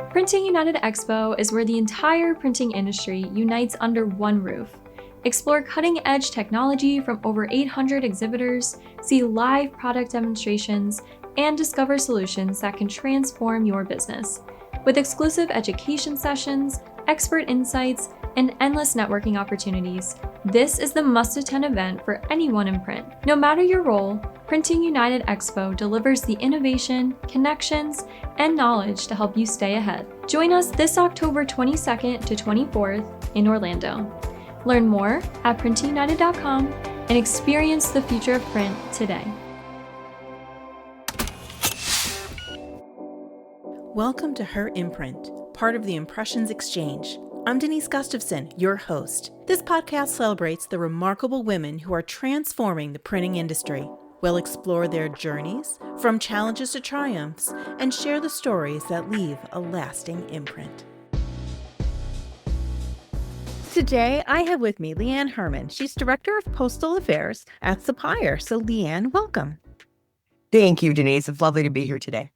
Printing United Expo is where the entire printing industry unites under one roof. Explore cutting-edge technology from over 800 exhibitors, see live product demonstrations, and discover solutions that can transform your business. With exclusive education sessions, expert insights, and endless networking opportunities, this is the must-attend event for anyone in print. No matter your role, Printing United Expo delivers the innovation, connections, and knowledge to help you stay ahead. Join us this October 22nd to 24th in Orlando. Learn more at printingunited.com and experience the future of print today. Welcome to Her Imprint, part of the Impressions Exchange. I'm Denise Gustafson, your host. This podcast celebrates the remarkable women who are transforming the printing industry. We'll explore their journeys, from challenges to triumphs, and share the stories that leave a lasting imprint. Today, I have with me Leanne Herman. She's Director of Postal Affairs at Supplier. So, Leanne, welcome. Thank you, Denise. It's lovely to be here today.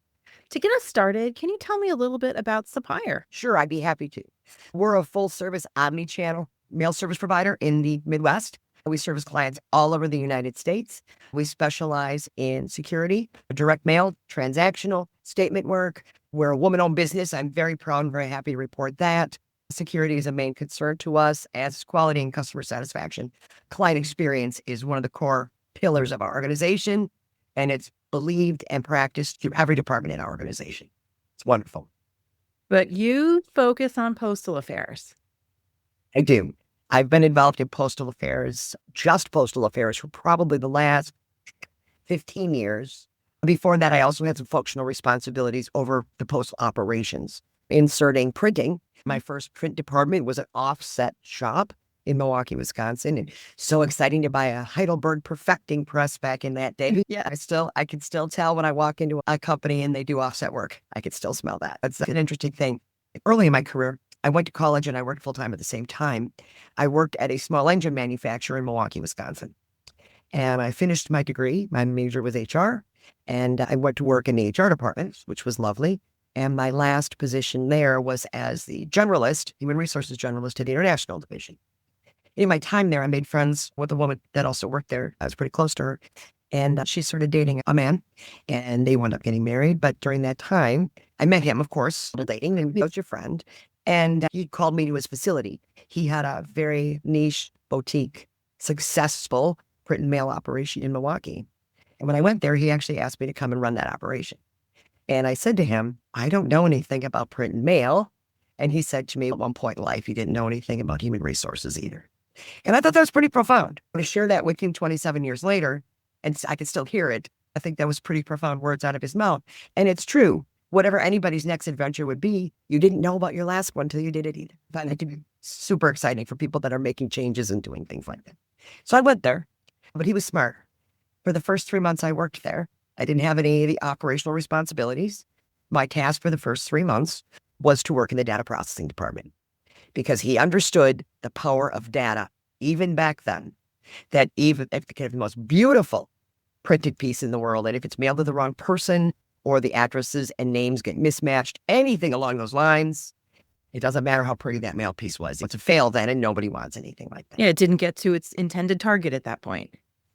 To get us started, can you tell me a little bit about Supplier? Sure, I'd be happy to. We're a full-service omni-channel mail service provider in the Midwest. We service clients all over the United States. We specialize in security, direct mail, transactional, statement work. We're a woman-owned business. I'm very proud and very happy to report that. Security is a main concern to us, as is quality and customer satisfaction. Client experience is one of the core pillars of our organization, and it's believed and practiced through every department in our organization. It's wonderful. But you focus on postal affairs. I do. I've been involved in postal affairs, just postal affairs, for probably the last 15 years. Before that, I also had some functional responsibilities over the postal operations, inserting printing. My first print department was an offset shop in Milwaukee, Wisconsin, and so exciting to buy a Heidelberg perfecting press back in that day. Yeah, I can still tell when I walk into a company and they do offset work. I can still smell that. That's an interesting thing. Early in my career, I went to college and I worked full time at the same time. I worked at a small engine manufacturer in Milwaukee, Wisconsin, and I finished my degree. My major was HR, and I went to work in the HR department, which was lovely. And my last position there was as the generalist, human resources generalist at the international division. In my time there, I made friends with a woman that also worked there. I was pretty close to her. And she started dating a man, and they wound up getting married. But during that time, I met him, of course, dating, and he was your friend. And he called me to his facility. He had a very niche, boutique, successful print and mail operation in Milwaukee. And when I went there, he actually asked me to come and run that operation. And I said to him, I don't know anything about print and mail. And he said to me at one point in life, he didn't know anything about human resources either. And I thought that was pretty profound. To share that with him 27 years later, and I can still hear it, I think that was pretty profound words out of his mouth. And it's true. Whatever anybody's next adventure would be, you didn't know about your last one until you did it either. I find that to be super exciting for people that are making changes and doing things like that. So I went there, but he was smart. For the first 3 months I worked there, I didn't have any of the operational responsibilities. My task for the first 3 months was to work in the data processing department, because he understood the power of data, even back then, that even if you have the most beautiful printed piece in the world, and if it's mailed to the wrong person or the addresses and names get mismatched, anything along those lines, it doesn't matter how pretty that mail piece was. It's a fail then, and nobody wants anything like that. Yeah, it didn't get to its intended target at that point.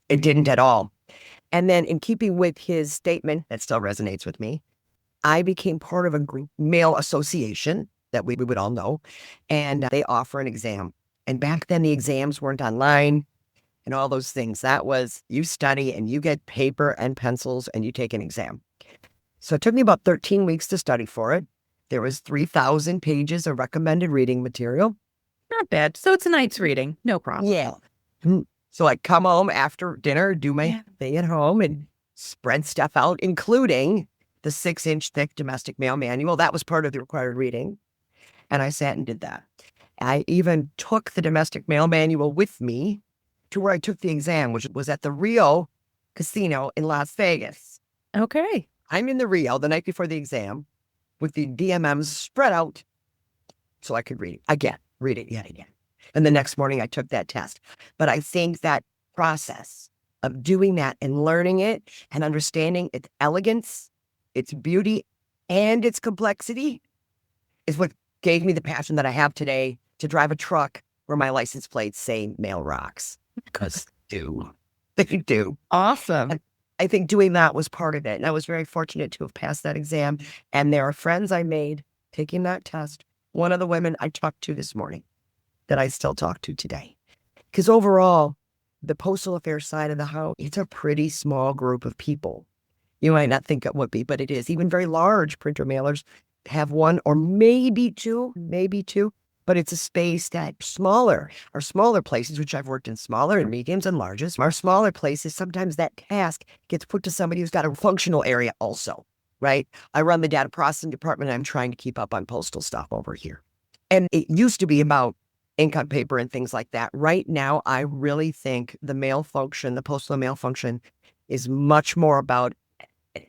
It didn't at all. And then in keeping with his statement that still resonates with me, I became part of a mail association that we would all know, and they offer an exam. And back then the exams weren't online and all those things. That was, you study and you get paper and pencils and you take an exam. So it took me about 13 weeks to study for it. There was 3,000 pages of recommended reading material. Not bad. So it's a night's reading. No problem. Yeah. So I'd come home after dinner, do my thing at home, and spread stuff out, including the 6-inch thick domestic mail manual. That was part of the required reading. And I sat and did that. I even took the domestic mail manual with me to where I took the exam, which was at the Rio Casino in Las Vegas. Okay. I'm in the Rio the night before the exam with the DMMs spread out so I could read it yet again. And the next morning I took that test. But I think that process of doing that and learning it and understanding its elegance, its beauty, and its complexity is what gave me the passion that I have today to drive a truck where my license plates say Mail Rocks. Because they do. Awesome. And I think doing that was part of it. And I was very fortunate to have passed that exam. And there are friends I made taking that test. One of the women I talked to this morning that I still talk to today. Because overall, the postal affairs side of the house, it's a pretty small group of people. You might not think it would be, but it is. Even very large printer mailers have one or maybe two, but it's a space that smaller places, which I've worked in smaller and mediums and largest, are smaller places. Sometimes that task gets put to somebody who's got a functional area also, right? I run the data processing department. And I'm trying to keep up on postal stuff over here. And it used to be about ink on paper and things like that. Right now, I really think the mail function, the postal mail function, is much more about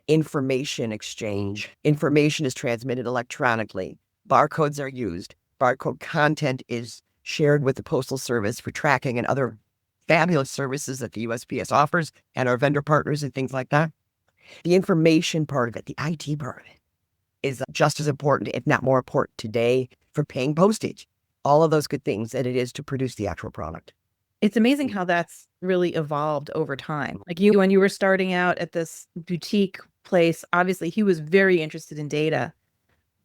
information exchange. Information is transmitted electronically. Barcodes are used. Barcode content is shared with the Postal Service for tracking and other fabulous services that the USPS offers and our vendor partners and things like that. The information part of it, the IT part of it, is just as important, if not more important today for paying postage. All of those good things that it is to produce the actual product. It's amazing how that's really evolved over time. Like you, when you were starting out at this boutique place, obviously he was very interested in data.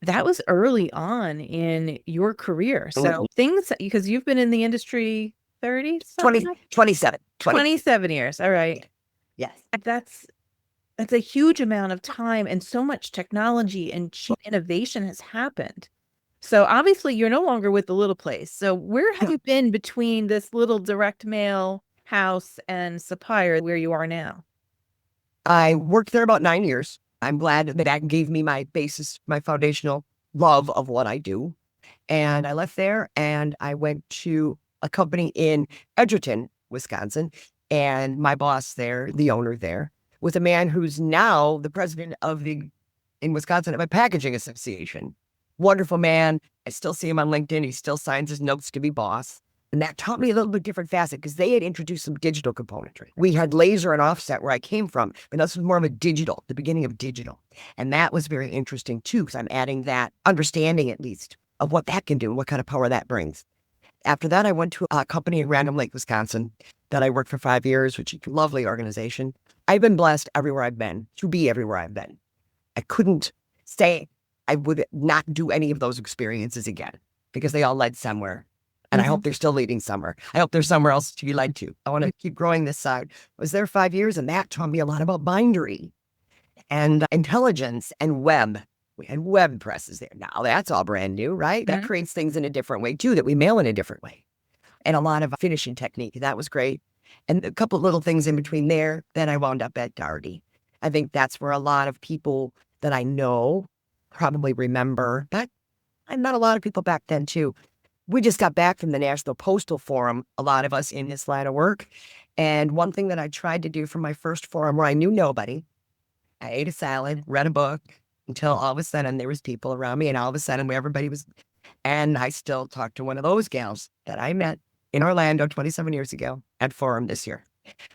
That was early on in your career. So things, because you've been in the industry 30, 27 years. All right. Yes. That's a huge amount of time, and so much technology and innovation has happened. So obviously you're no longer with the little place. So where have you been between this little direct mail house and Supplier where you are now? I worked there about 9 years. I'm glad that gave me my basis, my foundational love of what I do. And I left there and I went to a company in Edgerton, Wisconsin. And my boss there, the owner there, was a man who's now the president in Wisconsin of a packaging association. Wonderful man. I still see him on LinkedIn. He still signs his notes to be boss. And that taught me a little bit different facet because they had introduced some digital componentry. We had laser and offset where I came from, but this was more of a digital, the beginning of digital. And that was very interesting too, because I'm adding that understanding at least of what that can do and what kind of power that brings. After that, I went to a company in Random Lake, Wisconsin that I worked for 5 years, which is a lovely organization. I've been blessed everywhere I've been, to be everywhere I've been. I couldn't say I would not do any of those experiences again because they all led somewhere. And I hope they're still leading somewhere. I hope there's somewhere else to be led to. I want to keep growing this side. I was there 5 years, and that taught me a lot about bindery and intelligence and web. We had web presses there. Now that's all brand new, right? That creates things in a different way too, that we mail in a different way. And a lot of finishing technique. That was great. And a couple of little things in between there. Then I wound up at Darty. I think that's where a lot of people that I know probably remember, but I met a lot of people back then too. We just got back from the National Postal Forum, a lot of us in this line of work. And one thing that I tried to do for my first forum where I knew nobody, I ate a salad, read a book, until all of a sudden there was people around me, and all of a sudden everybody was, and I still talked to one of those gals that I met in Orlando 27 years ago at Forum this year.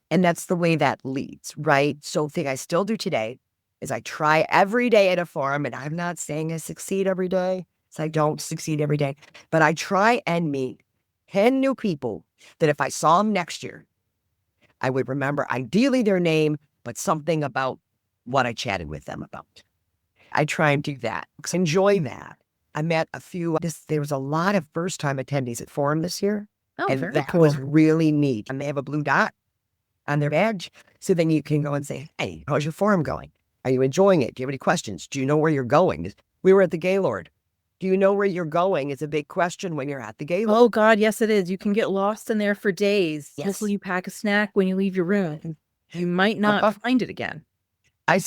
And that's the way that leads, right? So the thing I still do today is I try every day at a forum, and I'm not saying I succeed every day, so I don't succeed every day, but I try and meet 10 new people that if I saw them next year, I would remember ideally their name, but something about what I chatted with them about. I try and do that. Enjoy that. I met a few, there was a lot of first-time attendees at Forum this year, and very that cool. was really neat. And they have a blue dot on their badge, so then you can go and say, hey, how's your forum going? Are you enjoying it? Do you have any questions? Do you know where you're going? We were at the Gaylord. Do you know where you're going is a big question when you're at the Gaylord. Oh, God, yes, it is. You can get lost in there for days. Yes. Hopefully you pack a snack when you leave your room. You might not find it again. I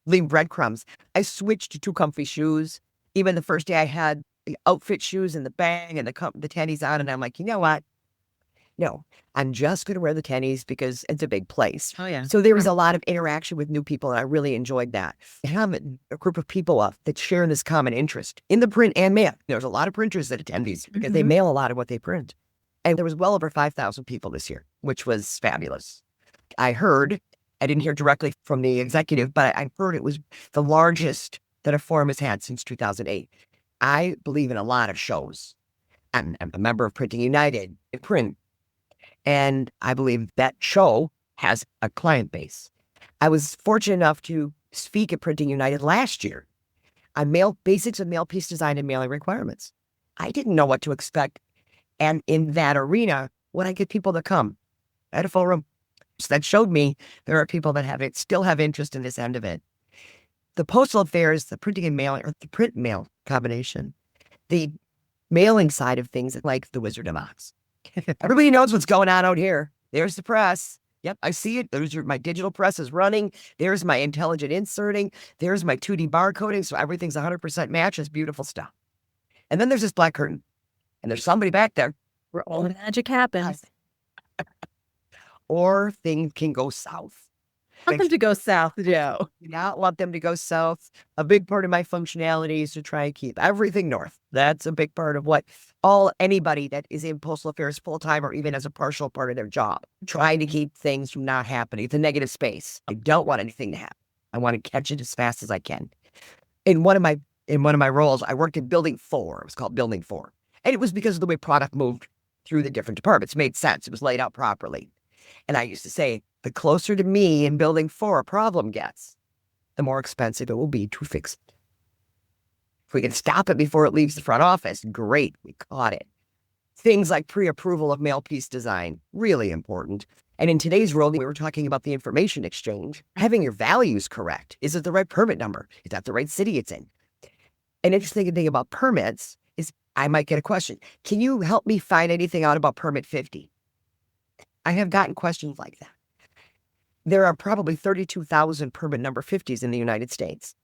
leave breadcrumbs. I switched to comfy shoes. Even the first day I had the outfit shoes and the bang and the tennies on, and I'm like, you know what? No, I'm just going to wear the tennies because it's a big place. Oh, yeah. So there was a lot of interaction with new people, and I really enjoyed that. Have a group of people up that share this common interest in the print and mail. There's a lot of printers that attend these because they mail a lot of what they print. And there was well over 5,000 people this year, which was fabulous. I didn't hear directly from the executive, but I heard it was the largest that a forum has had since 2008. I believe in a lot of shows. I'm a member of Printing United, Imprint, and I believe that show has a client base. I was fortunate enough to speak at Printing United last year on basics of mail piece design and mailing requirements. I didn't know what to expect. And in that arena, when I get people to come, I had a full room. So that showed me there are people that still have interest in this end of it. The postal affairs, the printing and mailing, or the print mail combination, the mailing side of things, like the Wizard of Oz. Everybody knows what's going on out here. There's the press. Yep, I see it. My digital press is running. There's my intelligent inserting. There's my 2D barcoding. So everything's 100% match. It's beautiful stuff. And then there's this black curtain. And there's somebody back there. Where all the magic happens. Or things can go south. Want them to go south, Joe. Do not want them to go south. A big part of my functionality is to try and keep everything north. That's a big part of what anybody that is in postal affairs full-time or even as a partial part of their job, trying to keep things from not happening. It's a negative space. I don't want anything to happen. I want to catch it as fast as I can. In one of my roles, I worked in Building 4. It was called Building 4. And it was because of the way product moved through the different departments. It made sense. It was laid out properly. And I used to say, the closer to me in Building 4 a problem gets, the more expensive it will be to fix it. If we can stop it before it leaves the front office, great, we caught it. Things like pre-approval of mail piece design, really important. And in today's world, we were talking about the information exchange. Having your values correct. Is it the right permit number? Is that the right city it's in? An interesting thing about permits is I might get a question. Can you help me find anything out about permit 50? I have gotten questions like that. There are probably 32,000 permit number 50s in the United States.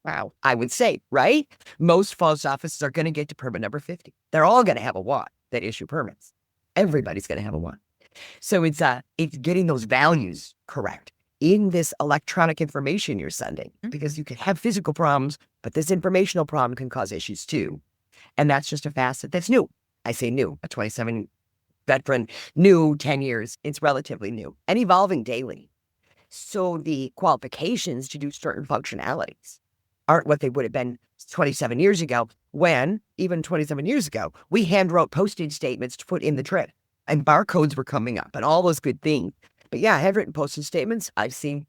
Wow. I would say, right? Most post offices are going to get to permit number 50. They're all going to have a WAD that issue permits. Everybody's going to have a WAD. So it's getting those values correct in this electronic information you're sending, because you can have physical problems, but this informational problem can cause issues too. And that's just a facet that's new. I say new, a 27 veteran, new 10 years. It's relatively new and evolving daily. So the qualifications to do certain functionalities aren't what they would have been 27 years ago, when, even 27 years ago, we hand wrote postage statements to put in the trip and barcodes were coming up and all those good things. But yeah, handwritten postage statements, I've seen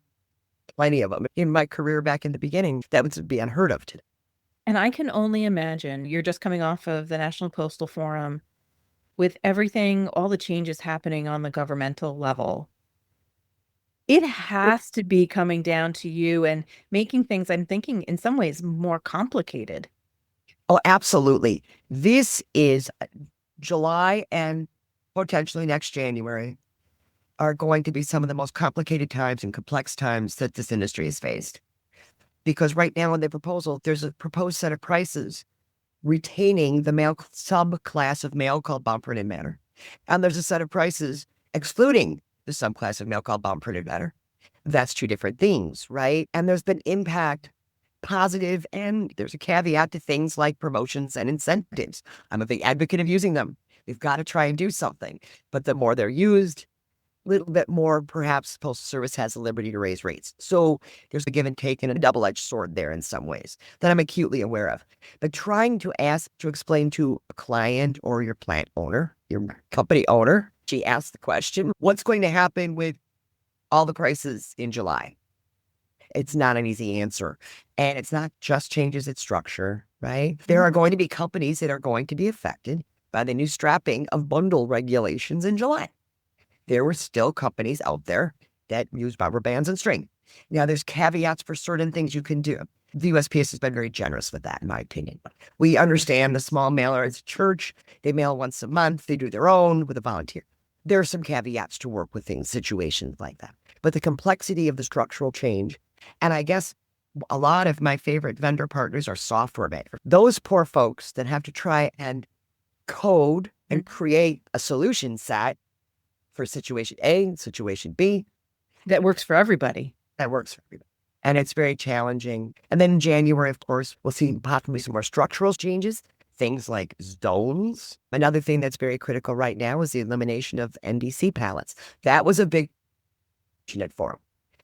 plenty of them in my career back in the beginning. That would be unheard of today. And I can only imagine, you're just coming off of the National Postal Forum with everything, all the changes happening on the governmental level. It has to be coming down to you and making things, I'm thinking, in some ways, more complicated. Oh, absolutely. This is July and potentially next January are going to be some of the most complicated times and complex times that this industry has faced. Because right now in the proposal, there's a proposed set of prices retaining the mail subclass of mail called bound printed matter. And there's a set of prices excluding the subclass of mail called bound printed matter. That's two different things, right? And there's been impact, positive, and there's a caveat to things like promotions and incentives. I'm a big advocate of using them. We've got to try and do something. But the more they're used, a little bit more, perhaps Postal Service has the liberty to raise rates. So there's a give and take and a double-edged sword there in some ways that I'm acutely aware of. But trying to explain to a client or your plant owner, your company owner, she asked the question, what's going to happen with all the prices in July? It's not an easy answer. And it's not just changes in structure, right? There are going to be companies that are going to be affected by the new strapping of bundle regulations in July. There were still companies out there that use rubber bands and string. Now, there's caveats for certain things you can do. The USPS has been very generous with that, in my opinion. We understand the small mailer as a church. They mail once a month. They do their own with a volunteer. There are some caveats to work with things, situations like that. But the complexity of the structural change, and I guess a lot of my favorite vendor partners are software vendors. Those poor folks that have to try and code and create a solution set for situation A, situation B. That works for everybody. That works for everybody. And it's very challenging. And then in January, of course, we'll see possibly some more structural changes, things like zones. Another thing that's very critical right now is the elimination of NDC pallets. That was a big forum.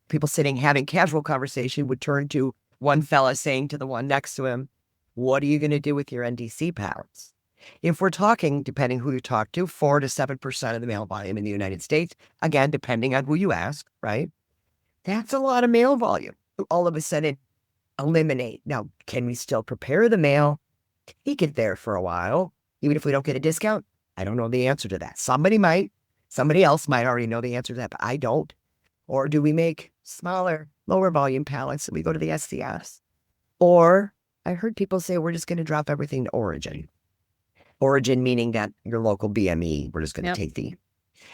People sitting having casual conversation would turn to one fella saying to the one next to him, What are you going to do with your NDC pallets? If we're talking, depending who you talk to, 4 to 7% of the mail volume in the United States, again, depending on who you ask, right? That's a lot of mail volume. All of a sudden, eliminate. Now, can we still prepare the mail? Take it there for a while, even if we don't get a discount? I don't know the answer to that. Somebody might. Somebody else might already know the answer to that, but I don't. Or do we make smaller, lower volume pallets and we go to the SCS? Or I heard people say we're just going to drop everything to origin. Origin meaning that your local BME, we're just going to take the.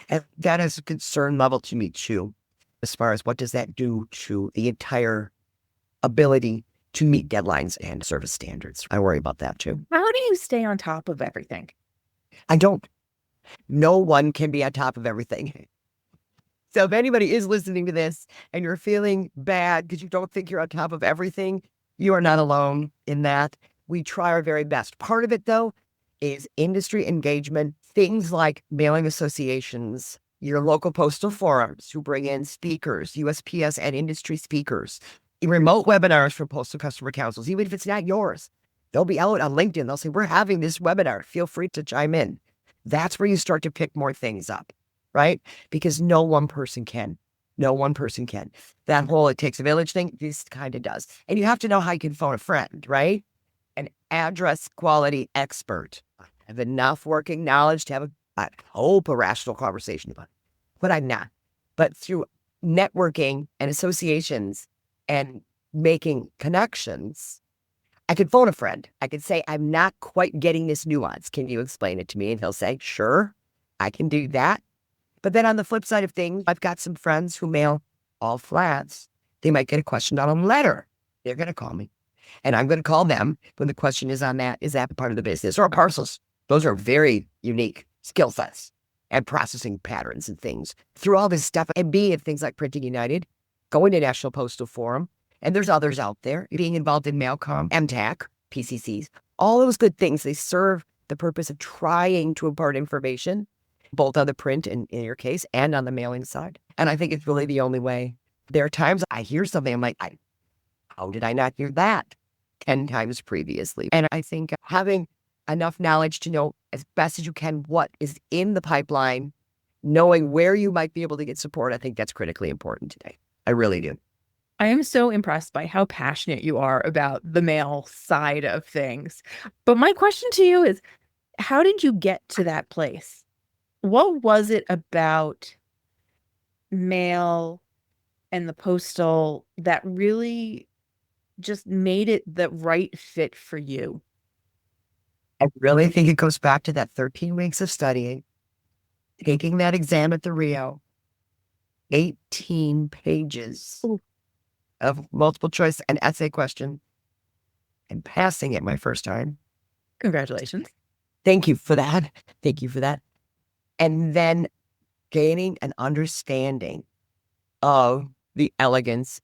And that is a concern level to me too, as far as what does that do to the entire ability to meet deadlines and service standards. I worry about that too. How do you stay on top of everything? I don't. No one can be on top of everything. So if anybody is listening to this and you're feeling bad because you don't think you're on top of everything, you are not alone in that. We try our very best. Part of it, though, is industry engagement, things like mailing associations, your local postal forums who bring in speakers, USPS and industry speakers, remote webinars from postal customer councils, even if it's not yours. They'll be out on LinkedIn. They'll say, we're having this webinar. Feel free to chime in. That's where you start to pick more things up, right? Because no one person can. No one person can. That whole it takes a village thing, this kind of does. And you have to know how you can phone a friend, right? An address quality expert. I have enough working knowledge to have I hope a rational conversation about it. But I'm not. But through networking and associations and making connections, I could phone a friend. I could say, I'm not quite getting this nuance. Can you explain it to me? And he'll say, sure, I can do that. But then on the flip side of things, I've got some friends who mail all flats. They might get a question on a letter. They're going to call me. And I'm going to call them when the question is on that, is that part of the business? Or parcels. Those are very unique skill sets and processing patterns and things. Through all this stuff, and being at things like Printing United, going to National Postal Forum, and there's others out there, being involved in Mailcom, MTAC, PCCs, all those good things, they serve the purpose of trying to impart information, both on the print, in your case, and on the mailing side. And I think it's really the only way. There are times I hear something, I'm like, how did I not hear that 10 times previously? And I think having enough knowledge to know as best as you can what is in the pipeline, knowing where you might be able to get support, I think that's critically important today. I really do. I am so impressed by how passionate you are about the mail side of things. But my question to you is, how did you get to that place? What was it about mail and the postal that really just made it the right fit for you? I really think it goes back to that 13 weeks of studying, taking that exam at the Rio, 18 pages of multiple choice and essay question, and passing it my first time. Congratulations. Thank you for that. Thank you for that. And then gaining an understanding of the elegance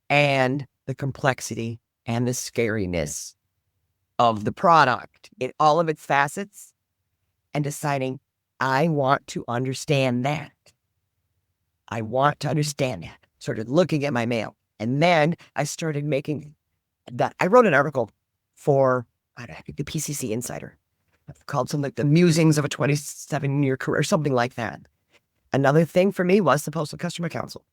and the complexity and the scariness of the product in all of its facets, and deciding, I want to understand that. I want to understand that. Started looking at my mail. And then I started making that. I wrote an article for, I don't know, the PCC Insider, called something like The Musings of a 27-Year Career, something like that. Another thing for me was the Postal Customer Council.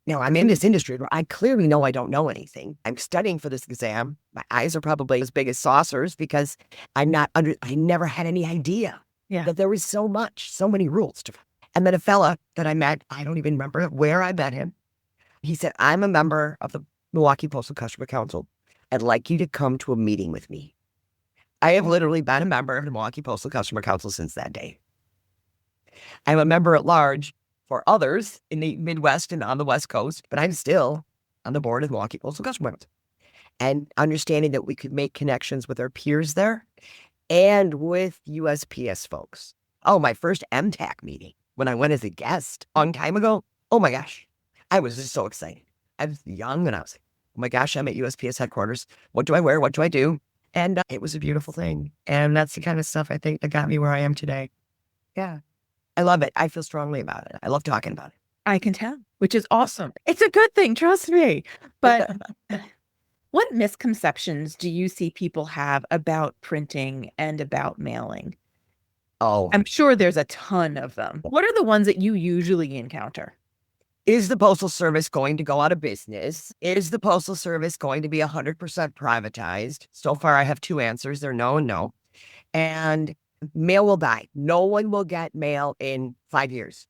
Now, I'm in this industry where I clearly know I don't know anything. I'm studying for this exam. My eyes are probably as big as saucers because I never had any idea that there was so many rules. And then a fella that I met, I don't even remember where I met him. He said, I'm a member of the Milwaukee Postal Customer Council. I'd like you to come to a meeting with me. I have literally been a member of the Milwaukee Postal Customer Council since that day. I'm a member at large for others in the Midwest and on the West Coast, but I'm still on the board of Milwaukee Postal Customer Council. And understanding that we could make connections with our peers there and with USPS folks. Oh, my first MTAC meeting when I went as a guest a long time ago. Oh my gosh, I was just so excited. I was young and I was like, oh my gosh, I'm at USPS headquarters. What do I wear? What do I do? And it was a beautiful thing. And that's the kind of stuff I think that got me where I am today. Yeah. I love it. I feel strongly about it. I love talking about it. I can tell, which is awesome. It's a good thing, trust me. But What misconceptions do you see people have about printing and about mailing? Oh, I'm sure there's a ton of them. What are the ones that you usually encounter? is the Postal Service going to go out of business? Is the Postal Service going to be 100% privatized? So far, I have two answers. They're no and no. And mail will die. No one will get mail in 5 years.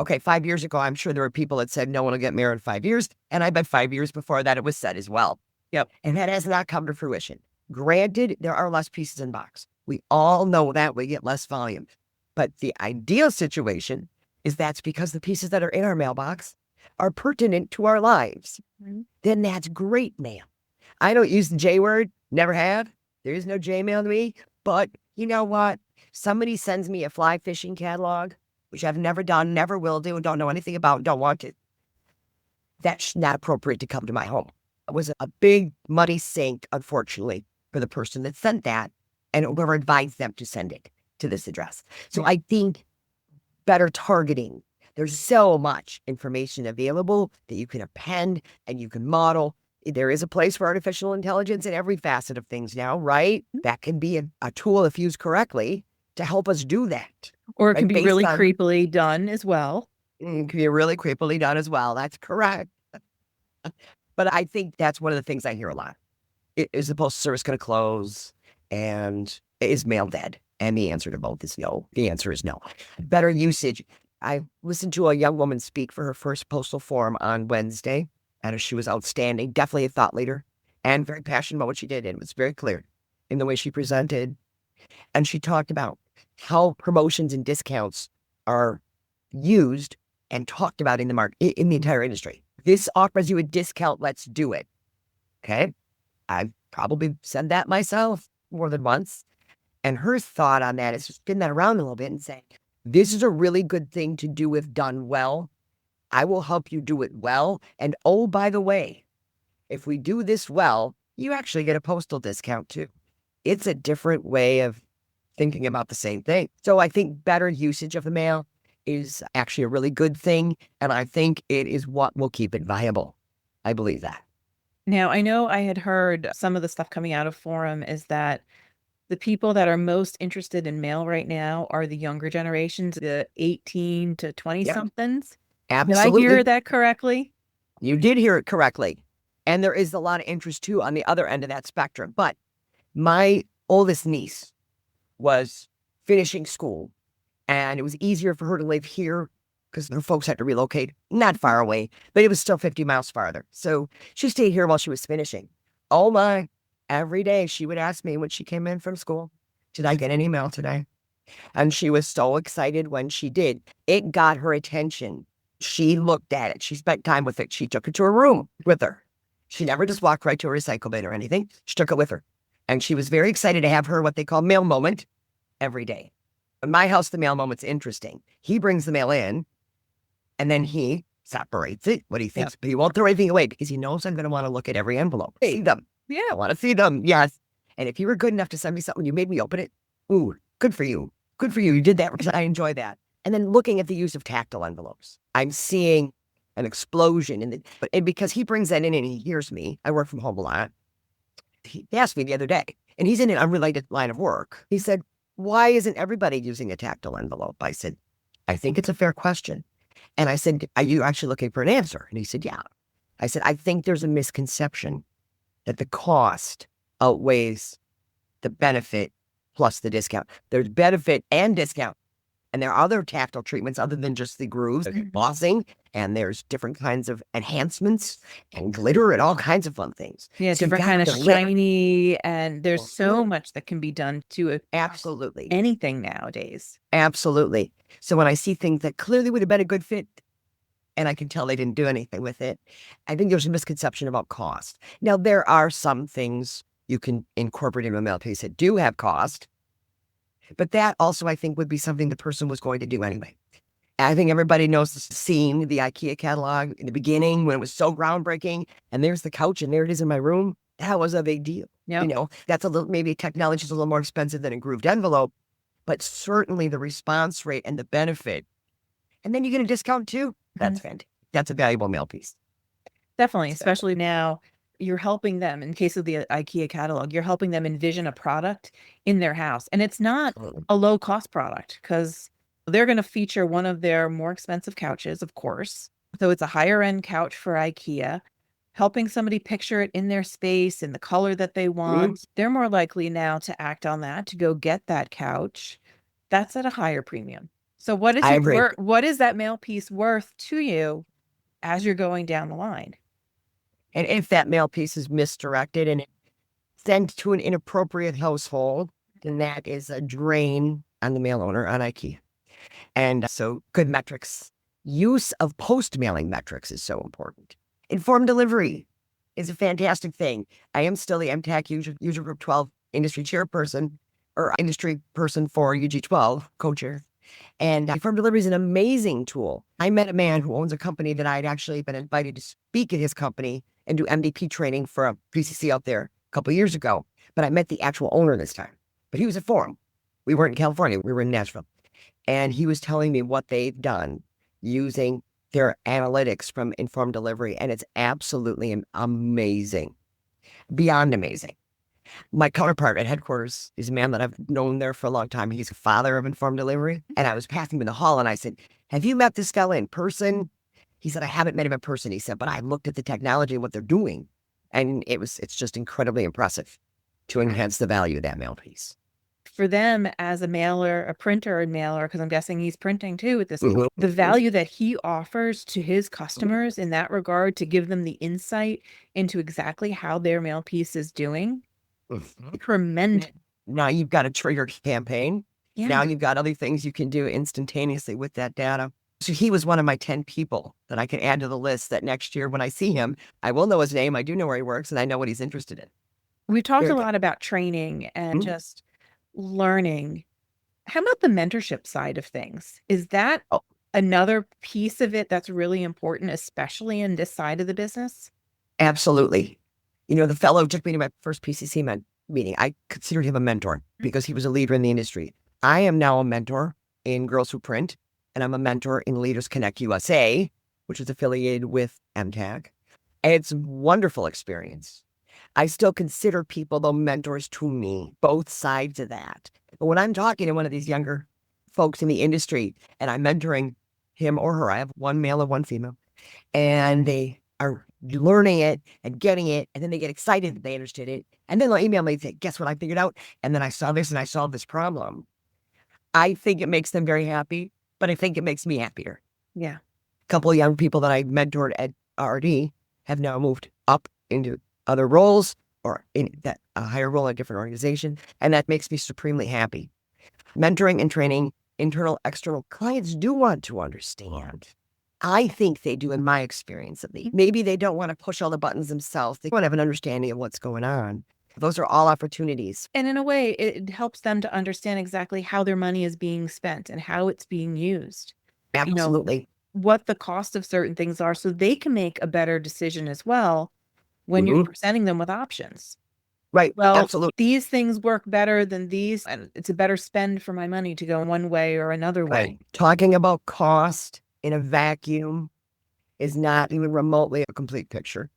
Okay, 5 years ago, I'm sure there were people that said no one will get mail in 5 years. And I bet 5 years before that, it was said as well. Yep. And that has not come to fruition. Granted, there are less pieces in box. We all know that we get less volume. But the ideal situation is that's because the pieces that are in our mailbox are pertinent to our lives. Mhm. Then that's great mail. I don't use the J word, never have. There is no J mail to me. But you know what? Somebody sends me a fly fishing catalog, which I've never done, never will do, don't know anything about, don't want to. That's not appropriate to come to my home. It was a big muddy sink, unfortunately, for the person that sent that, and whoever advised them to send it to this address. So I think better targeting. There's so much information available that you can append and you can model. There is a place for artificial intelligence in every facet of things now, right? That can be a tool, if used correctly, to help us do that. Or it Right, can be based really on- creepily done as well. It can be really creepily done as well. That's correct. But I think that's one of the things I hear a lot. Is the Postal Service going to close? And is mail dead? And the answer to both is no. The answer is no. Better usage. I listened to a young woman speak for her first postal forum on Wednesday, and she was outstanding, definitely a thought leader, and very passionate about what she did. And it was very clear in the way she presented. And she talked about how promotions and discounts are used and talked about in the market, in the entire industry. This offers you a discount, let's do it. Okay. I've probably said that myself more than once. And her thought on that is to spin that around a little bit and say, this is a really good thing to do if done well. I will help you do it well. And oh, by the way, if we do this well, you actually get a postal discount too. It's a different way of thinking about the same thing. So I think better usage of the mail is actually a really good thing. And I think it is what will keep it viable. I believe that. Now, I know I had heard some of the stuff coming out of Forum is that the people that are most interested in mail right now are the younger generations, the 18 to 20 Yep. somethings. Absolutely. Did I hear that correctly? You did hear it correctly. And there is a lot of interest too on the other end of that spectrum. But my oldest niece was finishing school, and it was easier for her to live here because her folks had to relocate not far away, but it was still 50 miles farther. So she stayed here while she was finishing. Oh my, every day she would ask me when she came in from school, did I get an email today? And she was so excited when she did. It got her attention. She looked at it. She spent time with it. She took it to her room with her. She never just walked right to a recycle bin or anything. She took it with her. And she was very excited to have her what they call mail moment every day. In my house, the mail moment's interesting. He brings the mail in, and then he separates it, what he thinks, but he won't throw anything away because he knows I'm going to want to look at every envelope. See them. Yeah. I want to see them. Yes. And if you were good enough to send me something, you made me open it. Ooh, good for you. Good for you. You did that because I enjoy that. And then looking at the use of tactile envelopes, I'm seeing an explosion in the, and because he brings that in and he hears me, I work from home a lot. He asked me the other day, and he's in an unrelated line of work. He said, why isn't everybody using a tactile envelope? I said, I think it's a fair question. And I said, are you actually looking for an answer? And he said, yeah. I said, I think there's a misconception that the cost outweighs the benefit plus the discount. There's benefit and discount. And there are other tactile treatments other than just the grooves, embossing, and there's different kinds of enhancements and glitter and all kinds of fun things. Yeah, So different you got kind of to live. shiny, and there's so much that can be done to Absolutely. anything nowadays. Absolutely. So when I see things that clearly would have been a good fit, and I can tell they didn't do anything with it, I think there's a misconception about cost. Now, there are some things you can incorporate in a mail piece that do have cost, but that also, I think, would be something the person was going to do anyway. I think everybody knows the scene, the IKEA catalog in the beginning when it was so groundbreaking, and there's the couch and there it is in my room. That was a big deal. Yep. You know, that's a little, maybe technology is a little more expensive than a grooved envelope, but certainly the response rate and the benefit. And then you get a discount too. That's fantastic. That's a valuable mail piece. Definitely, especially now, you're helping them, in case of the IKEA catalog, you're helping them envision a product in their house. And it's not a low cost product because they're going to feature one of their more expensive couches, of course. So it's a higher end couch for IKEA, helping somebody picture it in their space in the color that they want. They're more likely now to act on that, to go get that couch. That's at a higher premium. So what is I agree. what is that mail piece worth to you as you're going down the line? And if that mail piece is misdirected and sent to an inappropriate household, then that is a drain on the mail owner, on IKEA. And so good metrics. Use of post-mailing metrics is so important. Informed delivery is a fantastic thing. I am still the MTAC user Group 12 industry chairperson, or industry person for UG12, co-chair. And informed delivery is an amazing tool. I met a man who owns a company that I'd actually been invited to speak at his company and do MVP training for a PCC out there a couple of years ago. But I met the actual owner this time. But he was at Forum. We weren't in California. We were in Nashville. And he was telling me what they've done using their analytics from informed delivery. And it's absolutely amazing. Beyond amazing. My counterpart at headquarters is a man that I've known there for a long time. He's a father of informed delivery. And I was passing him in the hall and I said, have you met this fella in person? He said, I haven't met him in person. He said, but I looked at the technology and what they're doing. And it's just incredibly impressive to enhance the value of that mail piece. For them as a mailer, a printer and mailer, because I'm guessing he's printing too at this point, the value that he offers to his customers in that regard to give them the insight into exactly how their mail piece is doing, tremendous. Now you've got a trigger campaign. Yeah. Now you've got other things you can do instantaneously with that data. So he was one of my 10 people that I can add to the list that next year when I see him, I will know his name. I do know where he works and I know what he's interested in. We talked a lot about training and just learning. How about the mentorship side of things? Is that another piece of it that's really important, especially in this side of the business? Absolutely. You know, the fellow who took me to my first PCC meeting, I considered him a mentor because he was a leader in the industry. I am now a mentor in Girls Who Print, and I'm a mentor in Leaders Connect USA, which is affiliated with MTAG. And it's a wonderful experience. I still consider people, though, mentors to me, both sides of that. But when I'm talking to one of these younger folks in the industry and I'm mentoring him or her, I have one male and one female, and they are learning it and getting it, and then they get excited that they understood it. And then they'll email me and say, guess what I figured out? And then I saw this and I solved this problem. I think it makes them very happy, but I think it makes me happier. Yeah. A couple of young people that I mentored at RD have now moved up into other roles or in that a higher role in a different organization. And that makes me supremely happy. Mentoring and training internal, external clients do want to understand. I think they do in my experience at least. Maybe they don't want to push all the buttons themselves. They want to have an understanding of what's going on. Those are all opportunities. And in a way, it helps them to understand exactly how their money is being spent and how it's being used. Absolutely. You know, what the cost of certain things are so they can make a better decision as well when you're presenting them with options. Right. Well, absolutely. These things work better than these, and it's a better spend for my money to go one way or another way. Right. Talking about cost in a vacuum is not even remotely a complete picture.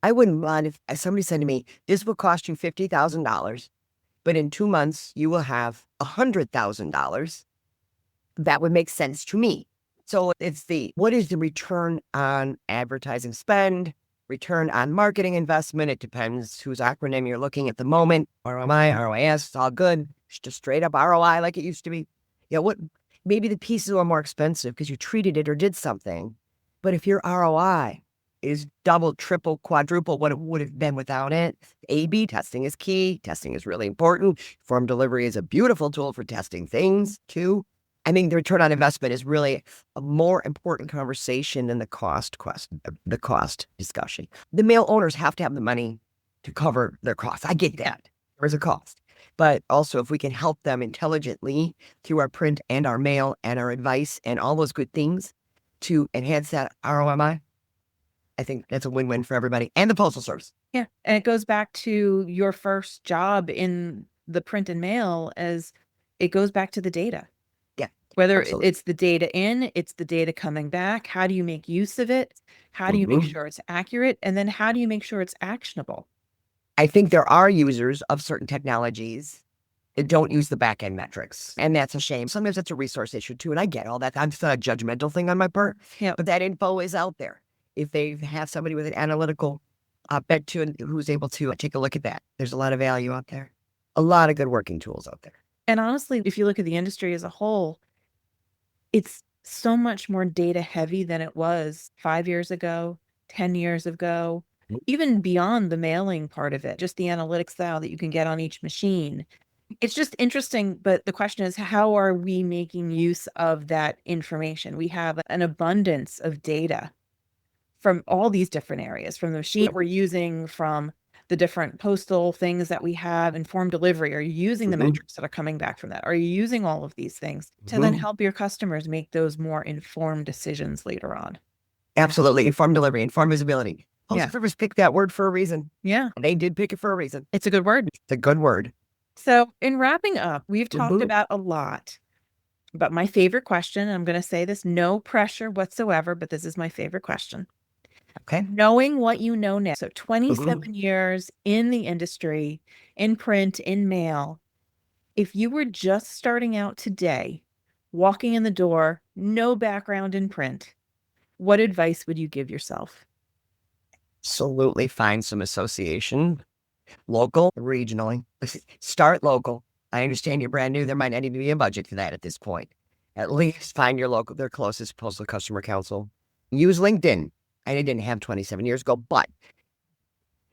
I wouldn't mind if somebody said to me, this will cost you $50,000, but in 2 months you will have $100,000. That would make sense to me. So it's what is the return on advertising spend, return on marketing investment? It depends whose acronym you're looking at the moment. ROI, ROIS, it's all good. It's just straight up ROI like it used to be. Yeah, maybe the pieces are more expensive because you treated it or did something. But if your ROI is double, triple, quadruple what it would have been without it, A/B testing is key. Testing is really important. Informed delivery is a beautiful tool for testing things too. I mean, the return on investment is really a more important conversation than the cost discussion. The mail owners have to have the money to cover their costs. I get that. There is a cost. But also, if we can help them intelligently through our print and our mail and our advice and all those good things to enhance that ROMI, I think that's a win-win for everybody and the Postal Service. Yeah. And it goes back to your first job in the print and mail as it goes back to the data. Yeah. Whether Absolutely. it's the data in, it's the data coming back. How do you make use of it? How do you make Mhm. sure it's accurate? And then how do you make sure it's actionable? I think there are users of certain technologies that don't use the back end metrics. And that's a shame. Sometimes that's a resource issue too. And I get all that. I'm just not a judgmental thing on my part, Yeah. but that info is out there. If they have somebody with an analytical bent to and who's able to take a look at that, there's a lot of value out there. A lot of good working tools out there. And honestly, if you look at the industry as a whole, it's so much more data heavy than it was 5 years ago, 10 years ago, even beyond the mailing part of it, just the analytics style that you can get on each machine. It's just interesting, but the question is, how are we making use of that information? We have an abundance of data from all these different areas, from the machine we're using, from the different postal things that we have, informed delivery. Are you using the Mhm. metrics that are coming back from that? Are you using all of these things to then Mhm. help your customers make those more informed decisions later on? Absolutely. Informed delivery, informed visibility. Yeah. Postal Service picked that word for a reason. Yeah. They did pick it for a reason. It's a good word. It's a good word. So in wrapping up, we've talked Mhm. about a lot, but my favorite question, I'm going to say this, no pressure whatsoever, but this is my favorite question. Okay. Knowing what you know now, so 27 Mhm. years in the industry, in print, in mail, if you were just starting out today, walking in the door, no background in print, what advice would you give yourself? Absolutely find some association, local, regionally. Start local. I understand you're brand new. There might not even be a budget for that at this point. At least find your local, their closest postal customer council. Use LinkedIn. I didn't have 27 years ago, but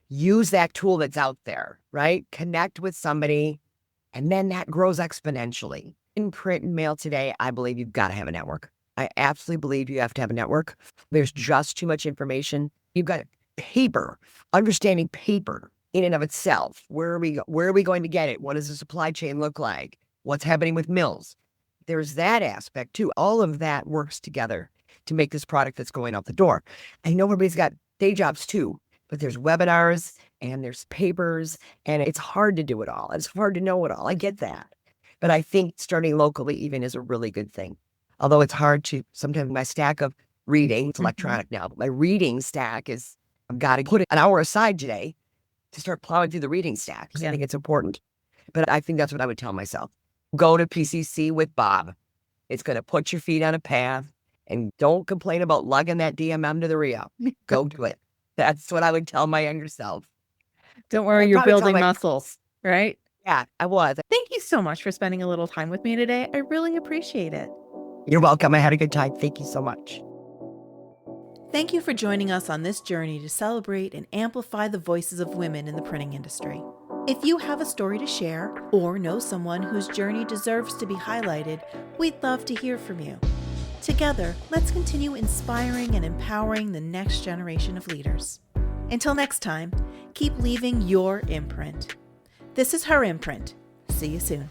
use that tool that's out there, right? Connect with somebody, and then that grows exponentially. In print and mail today, I believe you've got to have a network. I absolutely believe you have to have a network. There's just too much information. You've got paper, understanding paper in and of itself. Where are we going to get it? What does the supply chain look like? What's happening with mills? There's that aspect too. All of that works together to make this product that's going out the door. I know everybody's got day jobs too, but there's webinars and there's papers, and it's hard to do it all. It's hard to know it all. I get that. But I think starting locally even is a really good thing. Although it's hard to, sometimes my stack of reading, it's Mhm. electronic now, but my reading stack is, I've got to put an hour aside today to start plowing through the reading stack because I Yeah. think it's important. But I think that's what I would tell myself. Go to PCC with Bob. It's going to put your feet on a path, and don't complain about lugging that DMM to the Rio. Go do it. That's what I would tell my younger self. Don't worry, I'd you're probably tell building my muscles, right? yeah, I was. Thank you so much for spending a little time with me today. I really appreciate it. You're welcome. I had a good time. Thank you so much. Thank you for joining us on this journey to celebrate and amplify the voices of women in the printing industry. If you have a story to share or know someone whose journey deserves to be highlighted, we'd love to hear from you. Together, let's continue inspiring and empowering the next generation of leaders. Until next time, keep leaving your imprint. This is Her Imprint. See you soon.